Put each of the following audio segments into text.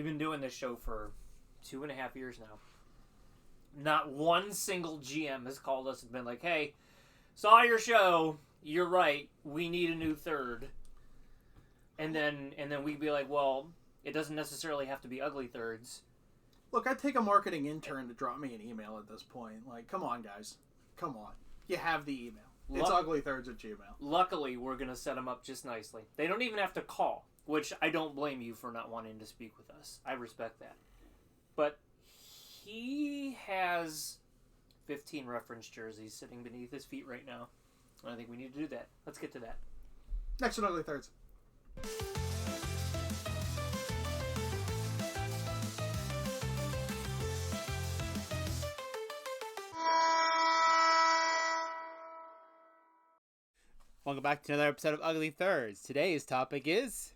We've been doing this show for 2.5 years now. Not one single GM has called us and been like, hey, saw your show, you're right, we need a new third. And then we'd be like, well, it doesn't necessarily have to be ugly thirds. Look, I'd take a marketing intern to drop me an email at this point. Like, come on, guys. Come on. You have the email. It's uglythirds@gmail. Luckily, we're going to set them up just nicely. They don't even have to call, which I don't blame you for not wanting to speak with us. I respect that. But he has 15 reference jerseys sitting beneath his feet right now. I think we need to do that. Let's get to that. Next on Ugly Thirds. Welcome back to another episode of Ugly Thirds. Today's topic is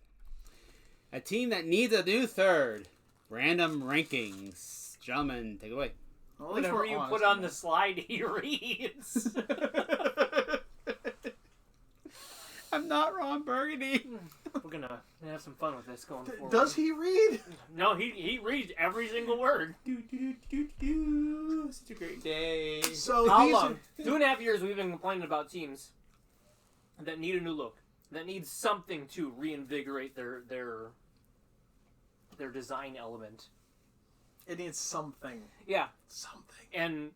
a team that needs a new third. Random rankings. Gentlemen, take it away. Well, Whatever you put on the slide, he reads. I'm not Ron Burgundy. We're going to have some fun with this going forward. Does he read? No, he reads every single word. Such a great day. So How long? 2.5 years we've been complaining about teams that need a new look, that need something to reinvigorate their design element. It needs something. Yeah. Something. And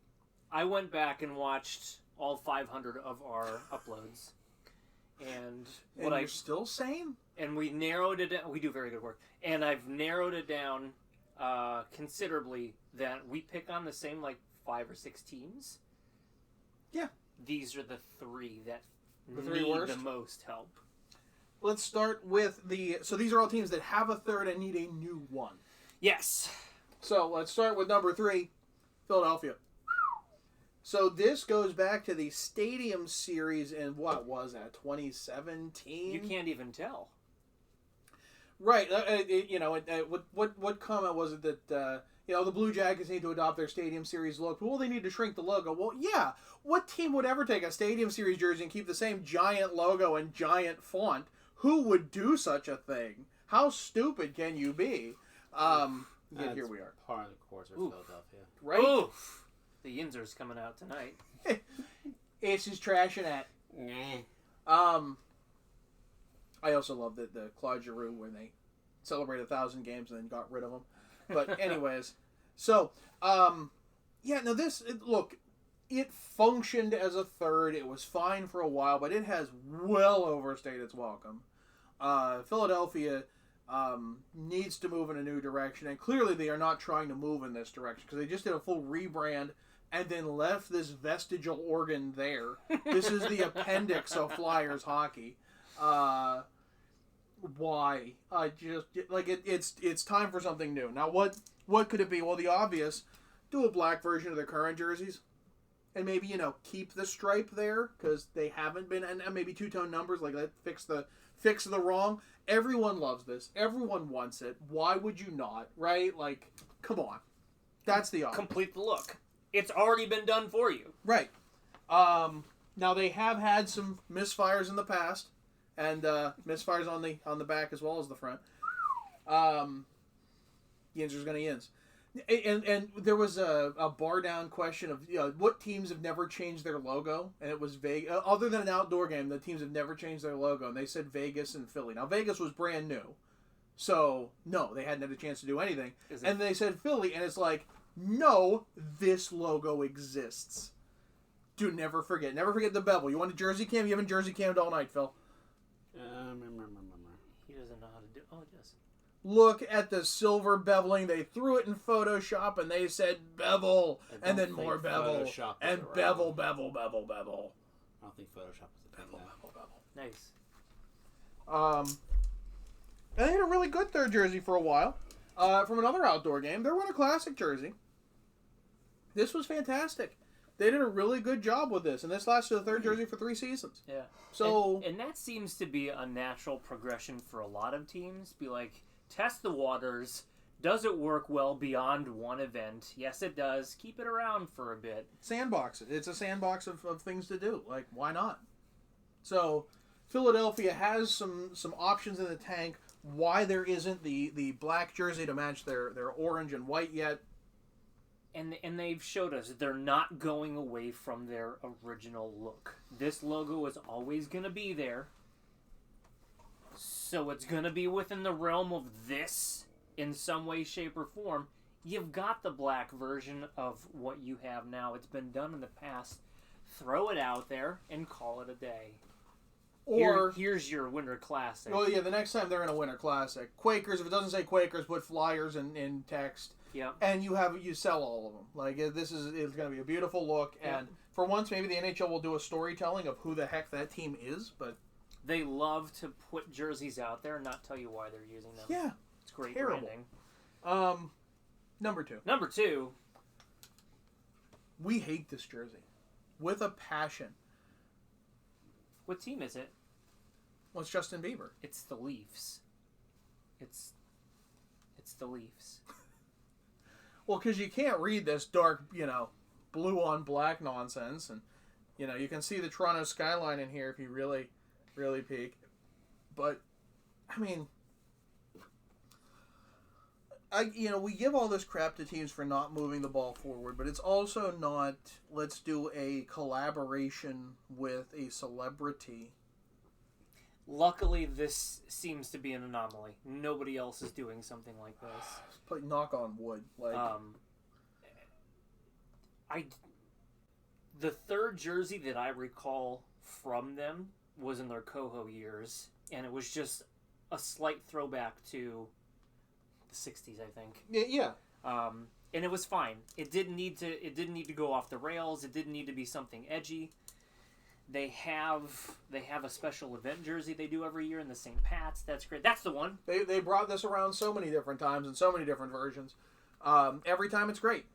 I went back and watched all 500 of our uploads. And you're still sane? And we narrowed it down. We do very good work. And I've narrowed it down considerably that we pick on the same, 5 or 6 teams. Yeah. These are the 3 that three need worst? the most help. Let's start with so these are all teams that have a third and need a new one. Yes. So let's start with number 3, Philadelphia. So this goes back to the Stadium Series in, what was that, 2017? You can't even tell. Right. What comment was it that, the Blue Jackets need to adopt their Stadium Series look? Well, they need to shrink the logo. Well, yeah. What team would ever take a Stadium Series jersey and keep the same giant logo and giant font? Who would do such a thing? How stupid can you be? Yet here we are. Part of the course of Philadelphia. Right? Oof. The Yinzer's coming out tonight. Ace is trashing at. I also love the Claude Giroux when they celebrated 1,000 games and then got rid of them. But anyways, so it functioned as a third. It was fine for a while, but it has well overstayed its welcome. Philadelphia needs to move in a new direction, and clearly they are not trying to move in this direction because they just did a full rebrand and then left this vestigial organ there. This is the appendix of Flyers hockey. Why? It's time for something new. Now, what could it be? Well, the obvious: do a black version of their current jerseys, and maybe keep the stripe there because they haven't been, and maybe two-tone numbers that fix the wrong. Everyone loves this. Everyone wants it. Why would you not? Right? Come on. That's the obvious. Complete the look. It's already been done for you. Right. Now they have had some misfires in the past, and misfires on the back as well as the front. Yinzer's gonna Yinz. And there was a bar down question of what teams have never changed their logo, and it was Vegas. Other than an outdoor game, the teams have never changed their logo, and they said Vegas and Philly. Now Vegas was brand new, so no, they hadn't had a chance to do anything. And they said Philly, and it's like, no, this logo exists. Dude, never forget the bevel. You want a jersey cam? You haven't jersey cammed all night, Phil. He doesn't know how to do. Oh, yes. Look at the silver beveling. They threw it in Photoshop and they said bevel, and then more bevel, and bevel. I don't think Photoshop is a bevel. Nice. And they had a really good third jersey for a while. From another outdoor game, their Winter Classic jersey. This was fantastic. They did a really good job with this, and this lasted the third jersey for 3 seasons. Yeah. So, and that seems to be a natural progression for a lot of teams. Be like, test the waters. Does it work well beyond one event? Yes, it does. Keep it around for a bit. Sandbox it. It's a sandbox of things to do. Why not? So, Philadelphia has some options in the tank why there isn't the black jersey to match their orange and white yet. And they've showed us they're not going away from their original look. This logo is always going to be there. So it's going to be within the realm of this in some way, shape, or form. You've got the black version of what you have now. It's been done in the past. Throw it out there and call it a day. Or here's your Winter Classic. Oh yeah, the next time they're in a Winter Classic, Quakers. If it doesn't say Quakers, put Flyers in text. Yeah. And you sell all of them. Like it's going to be a beautiful look. Yep. And for once, maybe the NHL will do a storytelling of who the heck that team is. But they love to put jerseys out there and not tell you why they're using them. yeah, It's great terrible. branding. Number two. Number two. We hate this jersey with a passion. What team is it? Well, it's Justin Bieber. It's the Leafs. It's the Leafs. Well, because you can't read this dark, blue on black nonsense, and you can see the Toronto skyline in here if you really, really peek. But I mean, we give all this crap to teams for not moving the ball forward, but it's also not. Let's do a collaboration with a celebrity. Luckily, this seems to be an anomaly. Nobody else is doing something like this. But knock on wood, like. The third jersey that I recall from them was in their Coho years, and it was just a slight throwback to the '60s, I think. Yeah. And it was fine. It didn't need to go off the rails. It didn't need to be something edgy. They have a special event jersey they do every year in the St. Pat's. That's great. That's the one. They brought this around so many different times and so many different versions. Every time it's great.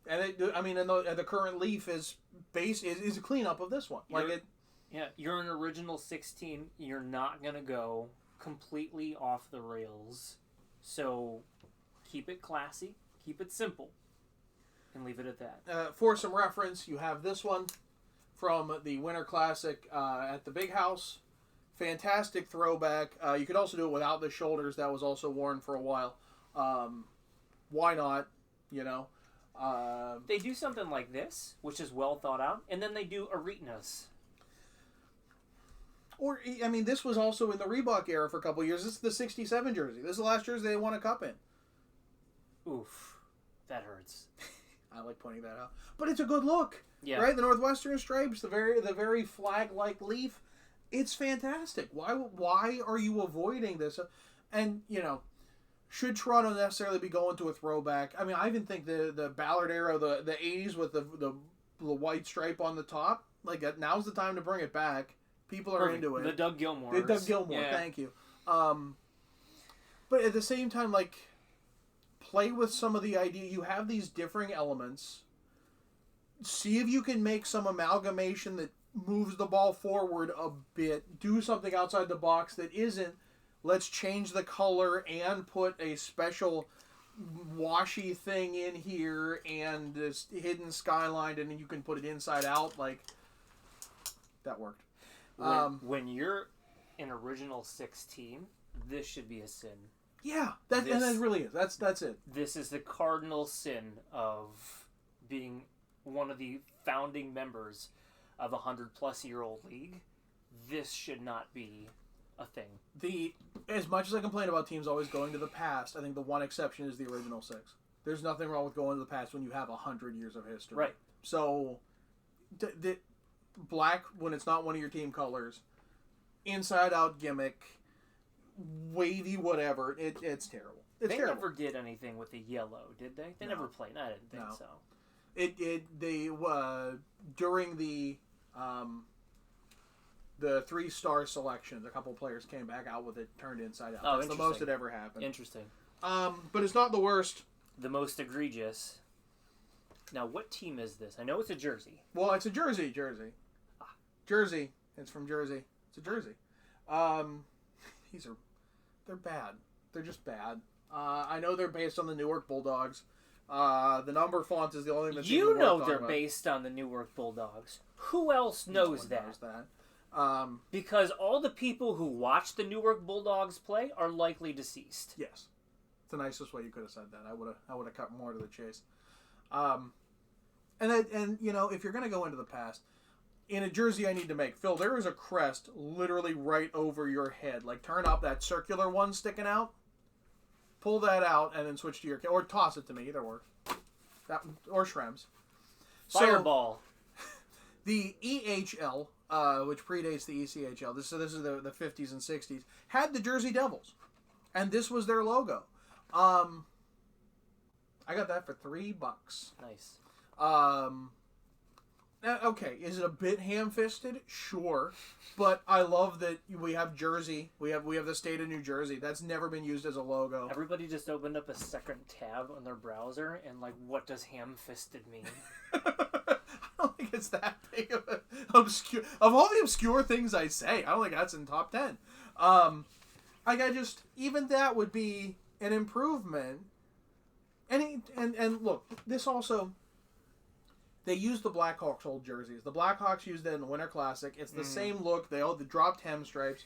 And the current Leaf is a cleanup of this one. You're an original 16. You're not gonna go completely off the rails. So keep it classy, keep it simple, and leave it at that. For some reference, you have this one from the Winter Classic at the Big House. Fantastic throwback. You could also do it without the shoulders. That was also worn for a while. Why not? They do something like this, which is well thought out, and then they do arenas. Or, this was also in the Reebok era for a couple of years. This is the 67 jersey. This is the last jersey they won a cup in. Oof. That hurts. I like pointing that out. But it's a good look. Yeah. Right? The Northwestern stripes, the very flag-like leaf. It's fantastic. Why are you avoiding this? And, should Toronto necessarily be going to a throwback? I even think the Ballard era, the 80s with the white stripe on the top, now's the time to bring it back. People are into it. The Doug Gilmore. Yeah. Thank you. But at the same time, play with some of the idea. You have these differing elements. See if you can make some amalgamation that moves the ball forward a bit. Do something outside the box that isn't, let's change the color and put a special washy thing in here and this hidden skyline, and then you can put it inside out. That worked. When you're an original 16, this should be a sin. Yeah, and that really is. That's it. This is the cardinal sin of being one of the founding members of a 100-plus-year-old league. This should not be a thing. As much as I complain about teams always going to the past, I think the one exception is the original 6. There's nothing wrong with going to the past when you have 100 years of history. Right. So, the black, when it's not one of your team colors, inside-out gimmick, wavy whatever, it's terrible. They never did anything with the yellow, did they? They never played. I didn't think so. They during the 3-star selections, a couple players came back out with it turned inside out. That's the most that ever happened. Interesting. But it's not the worst. The most egregious. Now, what team is this? I know it's a jersey. Well, it's a Jersey. Jersey. It's from Jersey. It's a jersey. They're bad. They're just bad. I know they're based on the Newark Bulldogs. The number font is the only thing that's they're based on the Newark Bulldogs. Who else knows that? Because all the people who watch the Newark Bulldogs play are likely deceased. Yes, it's the nicest way you could have said that. I would have cut more to the chase. And you know, if you're gonna go into the past, in a jersey I need to make, Phil, there is a crest literally right over your head. Like, turn up that circular one sticking out, pull that out, and then switch to your or toss it to me. Either works. That or Shrems. Fireball. So, the EHL, which predates the ECHL, this is the 50s and 60s, had the Jersey Devils, and this was their logo. I got that for $3. Nice. Okay, is it a bit ham-fisted? Sure, but I love that we have Jersey. We have the state of New Jersey. That's never been used as a logo. Everybody just opened up a second tab on their browser and like, what does ham-fisted mean? I don't think it's that big of a obscure. Of all the obscure things I say, I don't think that's in top 10. I just even that would be an improvement. And look, this also. They used the Blackhawks old jerseys. The Blackhawks used it in the Winter Classic. It's the same look. They all the dropped hem stripes.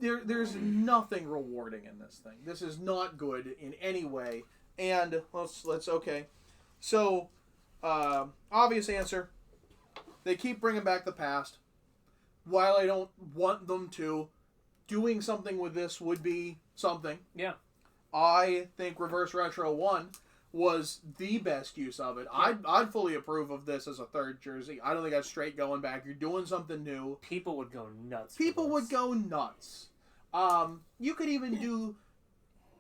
There's nothing rewarding in this thing. This is not good in any way. And let's okay. So, obvious answer. They keep bringing back the past. While I don't want them to, doing something with this would be something. Yeah. I think Reverse Retro 1 was the best use of it. Yeah. I'd fully approve of this as a third jersey. I don't think that's straight going back. You're doing something new. People would go nuts. People would go nuts. You could even do,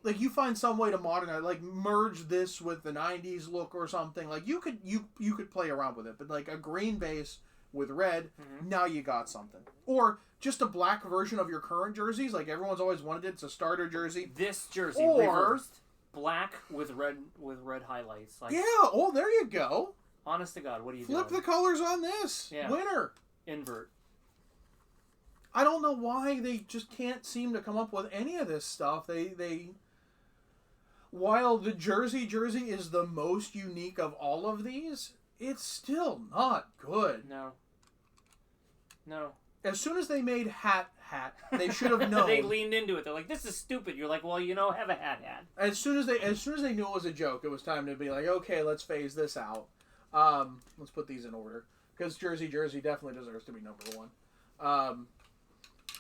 like, you find some way to modernize, like merge this with the 90s look or something. Like, you could play around with it, but like a green base with red, now you got something. Or just a black version of your current jerseys, like everyone's always wanted it. It's a starter jersey. This jersey reversed. Black with red highlights. Like, yeah, oh, there you go. Honest to God, what are you doing? Flip the colors on this. Yeah. Winner. Invert. I don't know why they just can't seem to come up with any of this stuff. They while the jersey is the most unique of all of these, it's still not good. No. As soon as they made hat, they should have known. They leaned into it. They're like, "This is stupid." You're like, "Well, have a hat." As soon as they knew it was a joke, it was time to be like, "Okay, let's phase this out. Let's put these in order because Jersey definitely deserves to be number 1."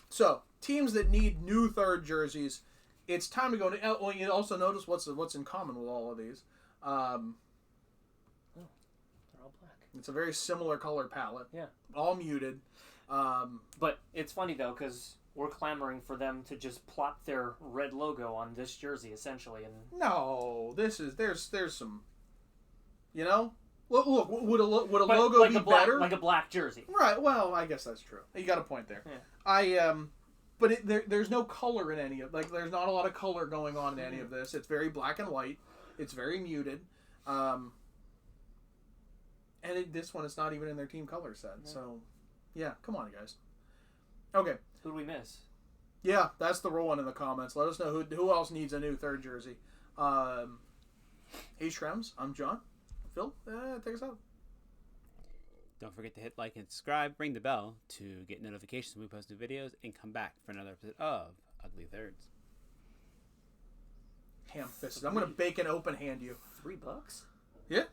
So teams that need new third jerseys, it's time to go to. Well, you also notice what's in common with all of these. They're all black. It's a very similar color palette. Yeah. All muted. But it's funny though because we're clamoring for them to just plop their red logo on this jersey essentially, and no, there's some, you know. Look, would a logo like be better? Like a black jersey, right? Well, I guess that's true. You got a point there. Yeah. But there's no color in any of there's not a lot of color going on in any of this. It's very black and white. It's very muted. And this one is not even in their team color set. Yeah. So. Yeah, come on, guys. Okay. Who do we miss? Yeah, that's the one in the comments. Let us know who else needs a new third jersey. Hey, Shrems, I'm John. Phil, take us out. Don't forget to hit like and subscribe, ring the bell to get notifications when we post new videos, and come back for another episode of Ugly Thirds. Ham-fisted. I'm going to bake and open hand you. $3? Yeah.